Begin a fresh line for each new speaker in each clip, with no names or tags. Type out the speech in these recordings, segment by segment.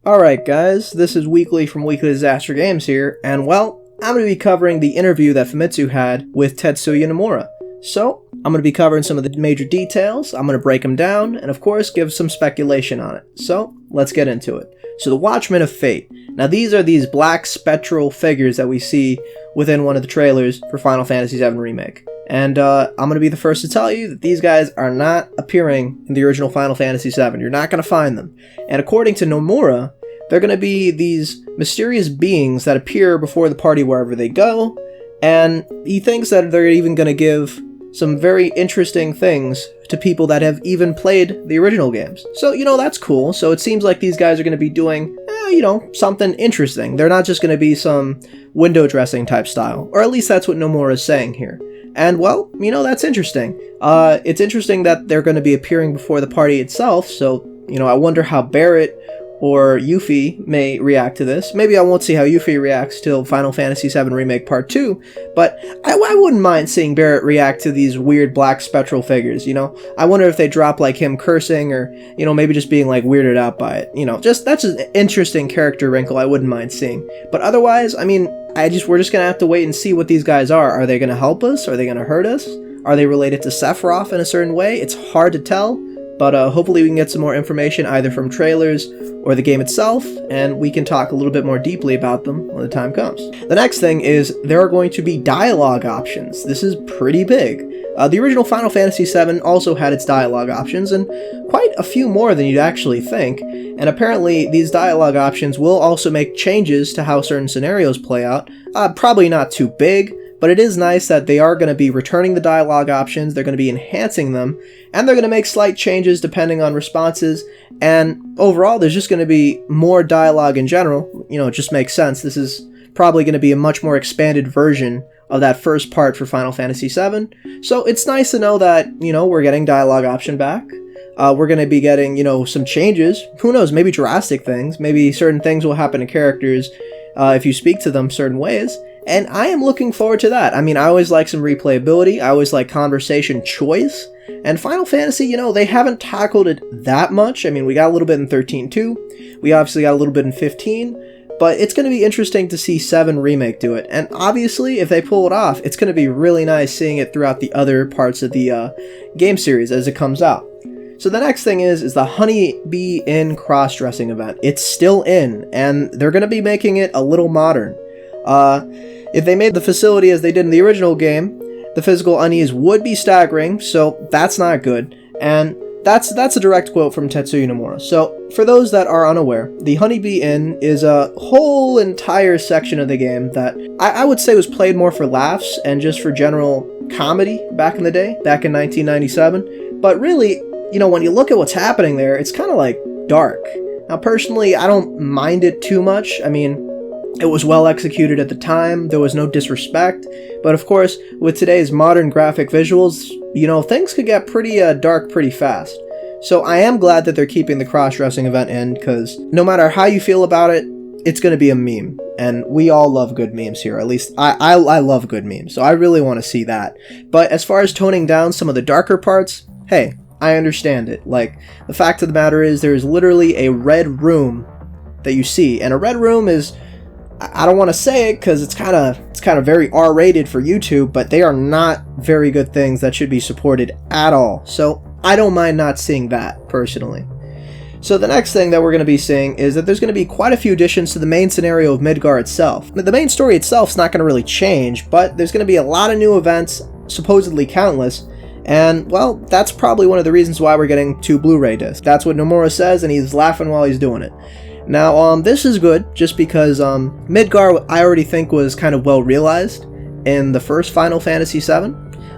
Alright guys, this is Weekly from Weekly Disaster Games here, and well, I'm going to be covering the interview that Famitsu had with Tetsuya Nomura. So, I'm going to be covering some of the major details, I'm going to break them down, and of course give some speculation on it. So, let's get into it. So the Watchmen of Fate. Now these are these black spectral figures that we see within one of the trailers for Final Fantasy VII Remake. And I'm going to be the first to tell you that these guys are not appearing in the original Final Fantasy VII. You're not going to find them. And according to Nomura, they're going to be these mysterious beings that appear before the party wherever they go, and he thinks that they're even going to give some very interesting things to people that have even played the original games. So, that's cool. So it seems like these guys are going to be doing, something interesting. They're not just going to be some window dressing type style, or at least that's what Nomura is saying here. And, well, that's interesting. It's interesting that they're going to be appearing before the party itself, so, I wonder how Barrett or Yuffie may react to this. Maybe I won't see how Yuffie reacts till Final Fantasy VII Remake Part 2, but I wouldn't mind seeing Barrett react to these weird black spectral figures, I wonder if they drop, like, him cursing, or, maybe just being, like, weirded out by it, that's an interesting character wrinkle I wouldn't mind seeing. But otherwise, we're just gonna have to wait and see what these guys are. Are they gonna help us? Are they gonna hurt us? Are they related to Sephiroth in a certain way? It's hard to tell, but hopefully we can get some more information either from trailers or the game itself, and we can talk a little bit more deeply about them when the time comes. The next thing is there are going to be dialogue options. This is pretty big. The original Final Fantasy VII also had its dialogue options, and quite a few more than you'd actually think, and apparently these dialogue options will also make changes to how certain scenarios play out. Probably not too big, but it is nice that they are going to be returning the dialogue options, they're going to be enhancing them, and they're going to make slight changes depending on responses, and overall there's just going to be more dialogue in general. It just makes sense. This is probably going to be a much more expanded version of that first part for Final Fantasy VII, so it's nice to know that, we're getting dialogue option back. We're going to be getting, some changes. Who knows, maybe drastic things. Maybe certain things will happen to characters if you speak to them certain ways. And I am looking forward to that. I always like some replayability. I always like conversation choice. And Final Fantasy, they haven't tackled it that much. We got a little bit in 13 too. We obviously got a little bit in 15. But it's going to be interesting to see 7 Remake do it. And obviously, if they pull it off, it's going to be really nice seeing it throughout the other parts of the game series as it comes out. So the next thing is the Honey Bee Inn cross-dressing event. It's still in, and they're going to be making it a little modern. If they made the facility as they did in the original game, the physical unease would be staggering, so that's not good. And that's a direct quote from Tetsuya Nomura. So, for those that are unaware, the Honeybee Inn is a whole entire section of the game that I would say was played more for laughs and just for general comedy back in the day, back in 1997. But really, when you look at what's happening there, it's kind of like dark. Now, personally, I don't mind it too much. It was well executed at the time, there was no disrespect, but of course, with today's modern graphic visuals, things could get pretty dark pretty fast. So I am glad that they're keeping the cross-dressing event in, because no matter how you feel about it, it's going to be a meme, and we all love good memes here. At least I love good memes, so I really want to see that. But as far as toning down some of the darker parts, hey, I understand it. Like, the fact of the matter is there is literally a red room that you see, and a red room is, I don't want to say it because it's kind of very R-rated for YouTube, but they are not very good things that should be supported at all. So I don't mind not seeing that, personally. So the next thing that we're going to be seeing is that there's going to be quite a few additions to the main scenario of Midgar itself. The main story itself is not going to really change, but there's going to be a lot of new events, supposedly countless, and, well, that's probably one of the reasons why we're getting 2 Blu-ray discs. That's what Nomura says, and he's laughing while he's doing it. Now, this is good, just because Midgar I already think was kind of well realized in the first Final Fantasy VII.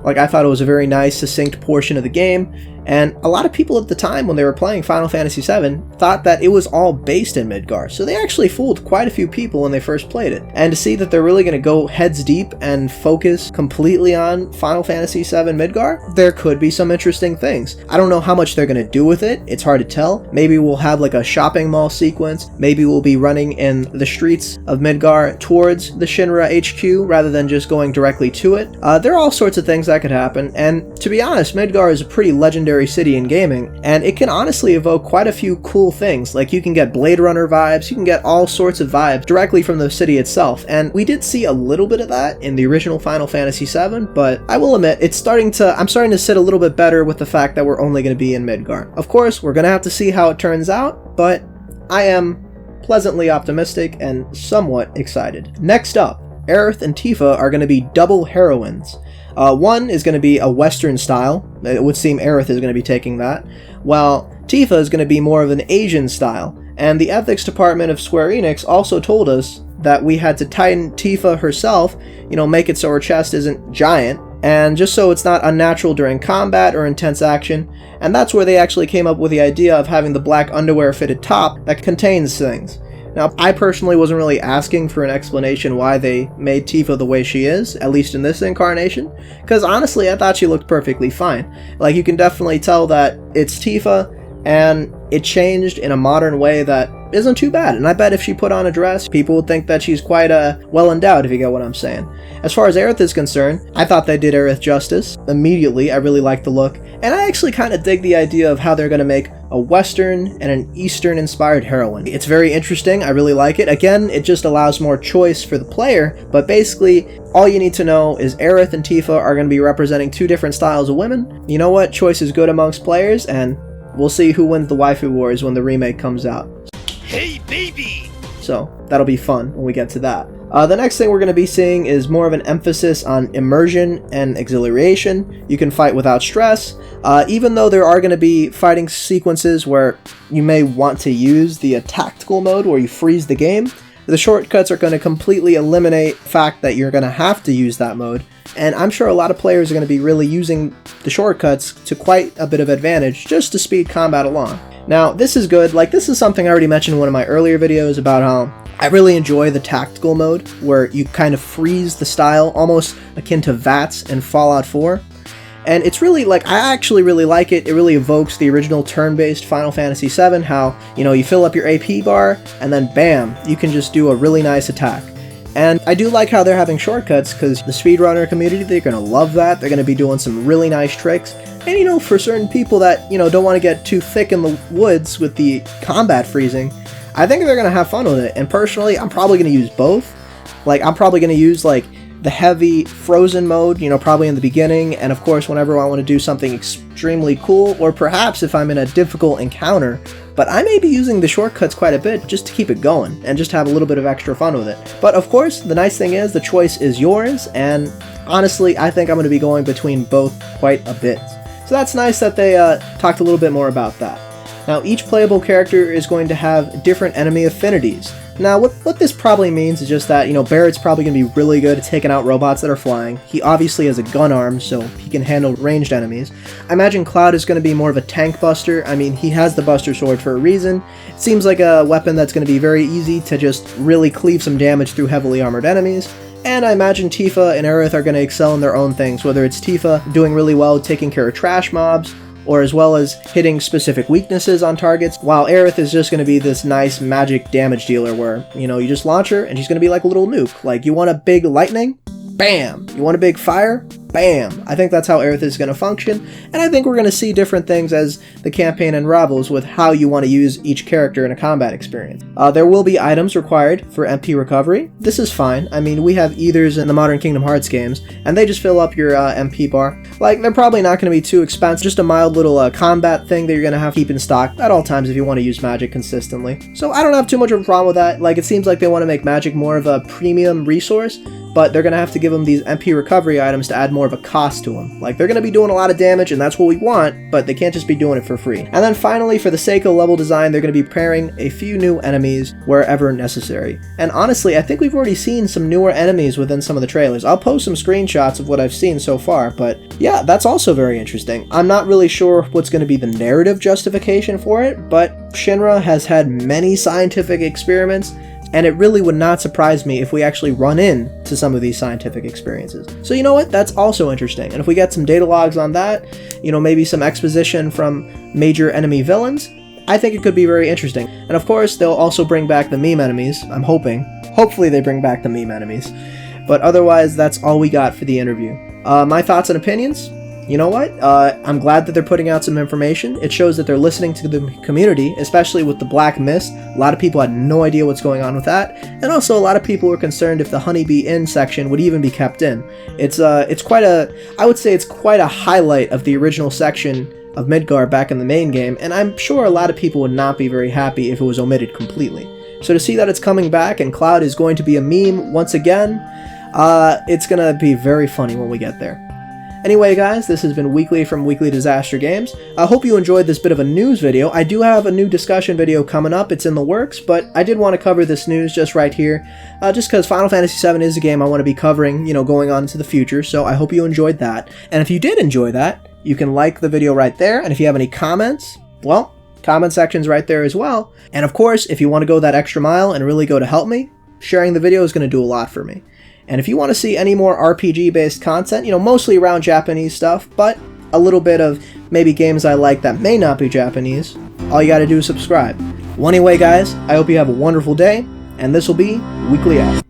Like, I thought it was a very nice, succinct portion of the game, and a lot of people at the time when they were playing Final Fantasy VII thought that it was all based in Midgar, so they actually fooled quite a few people when they first played it. And to see that they're really going to go heads deep and focus completely on Final Fantasy VII Midgar, there could be some interesting things. I don't know how much they're going to do with it, it's hard to tell. Maybe we'll have like a shopping mall sequence, maybe we'll be running in the streets of Midgar towards the Shinra HQ rather than just going directly to it. There are all sorts of things that could happen, and to be honest, Midgar is a pretty legendary legendary city in gaming, and it can honestly evoke quite a few cool things. Like, you can get Blade Runner vibes, you can get all sorts of vibes directly from the city itself, and we did see a little bit of that in the original Final Fantasy VII, but I will admit, I'm starting to sit a little bit better with the fact that we're only going to be in Midgar. Of course, we're going to have to see how it turns out, but I am pleasantly optimistic and somewhat excited. Next up, Aerith and Tifa are going to be double heroines. One is going to be a Western style. It would seem Aerith is going to be taking that, while Tifa is going to be more of an Asian style. And the ethics department of Square Enix also told us that we had to tighten Tifa herself, make it so her chest isn't giant, and just so it's not unnatural during combat or intense action. And that's where they actually came up with the idea of having the black underwear fitted top that contains things. Now, I personally wasn't really asking for an explanation why they made Tifa the way she is, at least in this incarnation, because honestly, I thought she looked perfectly fine. Like, you can definitely tell that it's Tifa, and it changed in a modern way that isn't too bad. And I bet if she put on a dress, people would think that she's quite well endowed, if you get what I'm saying. As far as Aerith is concerned, I thought they did Aerith justice. Immediately, I really liked the look. And I actually kind of dig the idea of how they're going to make a Western and an Eastern inspired heroine. It's very interesting. I really like it. Again, it just allows more choice for the player, but basically, all you need to know is Aerith and Tifa are going to be representing two different styles of women. You know what? Choice is good amongst players, and we'll see who wins the waifu wars when the remake comes out.
Hey, baby!
So, that'll be fun when we get to that. The next thing we're going to be seeing is more of an emphasis on immersion and exhilaration. You can fight without stress, even though there are going to be fighting sequences where you may want to use the tactical mode where you freeze the game. The shortcuts are going to completely eliminate the fact that you're going to have to use that mode, and I'm sure a lot of players are going to be really using the shortcuts to quite a bit of advantage just to speed combat along. Now, this is good. Like, this is something I already mentioned in one of my earlier videos about how I really enjoy the tactical mode, where you kind of freeze the style, almost akin to VATS in Fallout 4. And it's really, I actually really like it. It really evokes the original turn-based Final Fantasy VII, how, you fill up your AP bar, and then bam, you can just do a really nice attack. And I do like how they're having shortcuts, because the speedrunner community, they're going to love that. They're going to be doing some really nice tricks. And, for certain people that, don't want to get too thick in the woods with the combat freezing, I think they're going to have fun with it. And personally, I'm probably going to use both. I'm probably going to use, the heavy frozen mode, probably in the beginning, and of course whenever I want to do something extremely cool, or perhaps if I'm in a difficult encounter, but I may be using the shortcuts quite a bit just to keep it going, and just have a little bit of extra fun with it. But of course, the nice thing is, the choice is yours, and honestly, I think I'm going to be going between both quite a bit. So that's nice that they talked a little bit more about that. Now, each playable character is going to have different enemy affinities. Now, what this probably means is just that, Barrett's probably going to be really good at taking out robots that are flying. He obviously has a gun arm, so he can handle ranged enemies. I imagine Cloud is going to be more of a tank buster. I mean, he has the Buster Sword for a reason. It seems like a weapon that's going to be very easy to just really cleave some damage through heavily armored enemies. And I imagine Tifa and Aerith are going to excel in their own things, whether it's Tifa doing really well taking care of trash mobs, or as well as hitting specific weaknesses on targets, while Aerith is just going to be this nice magic damage dealer where, you just launch her and she's going to be like a little nuke. Like, you want a big lightning? Bam! You want a big fire? Bam! I think that's how Aerith is going to function, and I think we're going to see different things as the campaign unravels with how you want to use each character in a combat experience. There will be items required for MP recovery. This is fine. I mean, we have ethers in the modern Kingdom Hearts games, and they just fill up your MP bar. They're probably not going to be too expensive, just a mild little combat thing that you're going to have to keep in stock at all times if you want to use magic consistently. So I don't have too much of a problem with that. It seems like they want to make magic more of a premium resource, but they're going to have to give them these MP recovery items to add more of a cost to them. They're going to be doing a lot of damage, and that's what we want, but they can't just be doing it for free. And then finally, for the sake of level design, they're going to be pairing a few new enemies wherever necessary. And honestly, I think we've already seen some newer enemies within some of the trailers. I'll post some screenshots of what I've seen so far, but yeah, that's also very interesting. I'm not really sure what's going to be the narrative justification for it, but Shinra has had many scientific experiments, and it really would not surprise me if we actually run into some of these scientific experiences. So you know what? That's also interesting. And if we get some data logs on that, maybe some exposition from major enemy villains, I think it could be very interesting. And of course, they'll also bring back the meme enemies. I'm hoping. Hopefully they bring back the meme enemies. But otherwise, that's all we got for the interview. My thoughts and opinions? you know what? I'm glad that they're putting out some information. It shows that they're listening to the community, especially with the Black Mist. A lot of people had no idea what's going on with that, and also a lot of people were concerned if the Honeybee Inn section would even be kept in. It's quite I would say it's quite a highlight of the original section of Midgar back in the main game, and I'm sure a lot of people would not be very happy if it was omitted completely. So to see that it's coming back and Cloud is going to be a meme once again, it's gonna be very funny when we get there. Anyway guys, this has been Weekly from Weekly Disaster Games. I hope you enjoyed this bit of a news video. I do have a new discussion video coming up, it's in the works, but I did want to cover this news just right here, just because Final Fantasy VII is a game I want to be covering, going on into the future, so I hope you enjoyed that. And if you did enjoy that, you can like the video right there, and if you have any comments, well, comment section's right there as well. And of course, if you want to go that extra mile and really go to help me, sharing the video is going to do a lot for me. And if you want to see any more RPG-based content, mostly around Japanese stuff, but a little bit of maybe games I like that may not be Japanese, all you gotta do is subscribe. Well, anyway, guys, I hope you have a wonderful day, and this will be Weekly out.